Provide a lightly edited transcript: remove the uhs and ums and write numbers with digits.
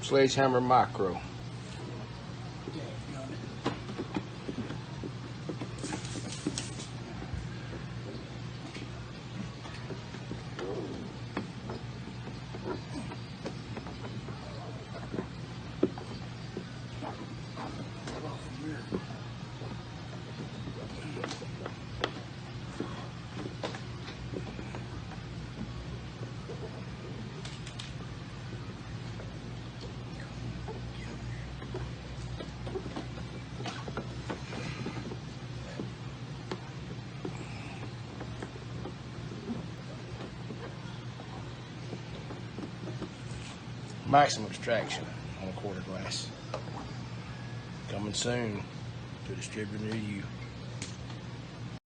Sledgehammer Micro. Maximum extraction on a quarter glass. Coming soon to a distributor near you.